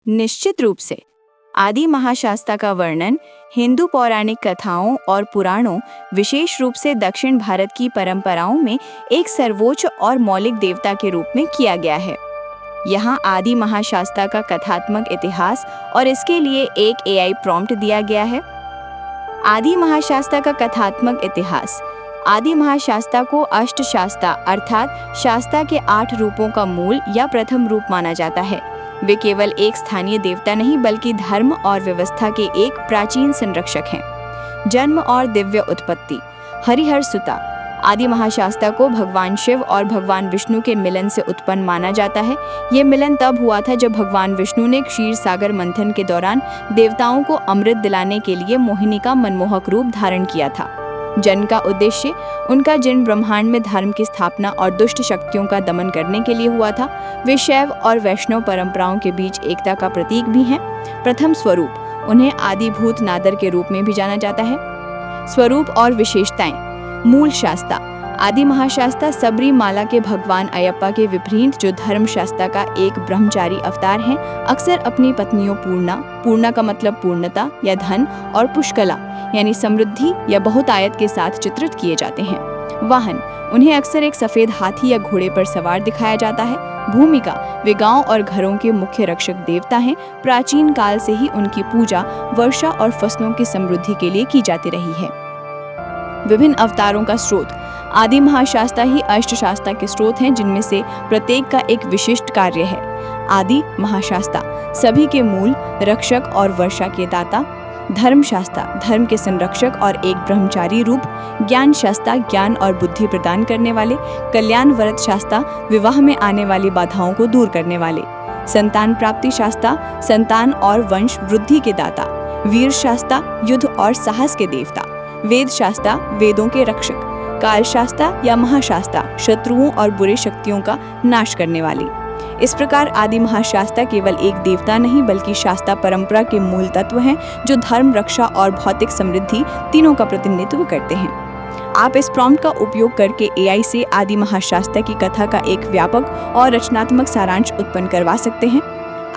निश्चित रूप से आदि महाशास्ता का वर्णन हिंदू पौराणिक कथाओं और पुराणों, विशेष रूप से दक्षिण भारत की परंपराओं में एक सर्वोच्च और मौलिक देवता के रूप में किया गया है। यहाँ आदि महाशास्ता का कथात्मक इतिहास और इसके लिए एक AI प्रॉम्प्ट दिया गया है। आदि महाशास्ता का कथात्मक इतिहास। आदि महाशास्ता को अष्टशास्ता अर्थात शास्ता के 8 रूपों का मूल या प्रथम रूप माना जाता है। वे केवल एक स्थानीय देवता नहीं बल्कि धर्म और व्यवस्था के एक प्राचीन संरक्षक हैं। जन्म और दिव्य उत्पत्ति। हरिहर सुता। आदि महाशास्ता को भगवान शिव और भगवान विष्णु के मिलन से उत्पन्न माना जाता है। ये मिलन तब हुआ था जब भगवान विष्णु ने क्षीर सागर मंथन के दौरान देवताओं को अमृत दिलाने के लिए मोहिनी का मनमोहक रूप धारण किया था। जन्म का उद्देश्य उनका जन्म ब्रह्मांड में धर्म की स्थापना और दुष्ट शक्तियों का दमन करने के लिए हुआ था। वे शैव और वैष्णव परंपराओं के बीच एकता का प्रतीक भी हैं। प्रथम स्वरूप। उन्हें आदिभूत नादर के रूप में भी जाना जाता है। स्वरूप और विशेषताएं। मूल शास्ता। आदि महाशास्ता सबरीमाला के भगवान अयप्पा के विपरीत जो धर्म शास्ता का एक ब्रह्मचारी अवतार हैं, अक्सर अपनी पत्नियों पूर्णा का मतलब पूर्णता या धन, और पुष्कला यानी समृद्धि या बहुतायत के साथ चित्रित किए जाते हैं। वाहन। उन्हें अक्सर एक सफेद हाथी या घोड़े पर सवार दिखाया जाता है। भूमिका। वे गांव और घरों के मुख्य रक्षक देवता हैं। प्राचीन काल से ही उनकी पूजा वर्षा और फसलों की समृद्धि के लिए की जाती रही है। विभिन्न अवतारों का स्रोत। आदि महाशास्ता ही अष्टशास्ता के स्रोत हैं, जिनमें से प्रत्येक का एक विशिष्ट कार्य है। आदि महाशास्ता सभी के मूल, रक्षक और वर्षा के दाता। धर्मशास्ता धर्म के संरक्षक और एक ब्रह्मचारी रूप। ज्ञान शास्ता ज्ञान और बुद्धि प्रदान करने वाले। कल्याण वरद शास्ता विवाह में आने वाली बाधाओं को दूर करने वाले। संतान प्राप्ति शास्ता संतान और वंश वृद्धि के दाता। वीर शास्ता युद्ध और साहस के देवता। वेद शास्ता वेदों के रक्षक। काल शास्ता या महाशास्ता शत्रुओं और बुरे शक्तियों का नाश करने वाली। इस प्रकार आदि महाशास्ता केवल एक देवता नहीं बल्कि शास्ता परंपरा के मूल तत्व हैं, जो धर्म, रक्षा और भौतिक समृद्धि तीनों का प्रतिनिधित्व करते हैं। आप इस प्रॉम्प्ट का उपयोग करके AI से आदि महाशास्ता की कथा का एक व्यापक और रचनात्मक सारांश उत्पन्न करवा सकते हैं।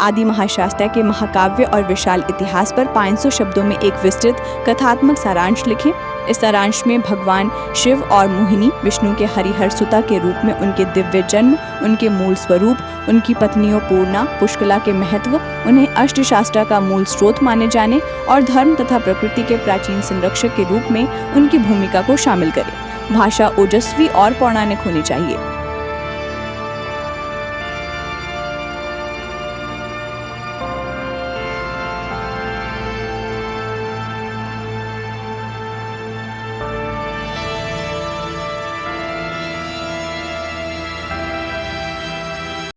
आदि महाशास्ता के महाकाव्य और विशाल इतिहास पर 500 शब्दों में एक विस्तृत कथात्मक सारांश लिखें। इस सारांश में भगवान शिव और मोहिनी विष्णु के हरिहर सुता के रूप में उनके दिव्य जन्म, उनके मूल स्वरूप, उनकी पत्नियों पूर्णा, पुष्कला के महत्व, उन्हें अष्टशास्त्र का मूल स्रोत माने जाने और धर्म तथा प्रकृति के प्राचीन संरक्षक के रूप में उनकी भूमिका को शामिल करें। भाषा ओजस्वी और पौराणिक होनी चाहिए।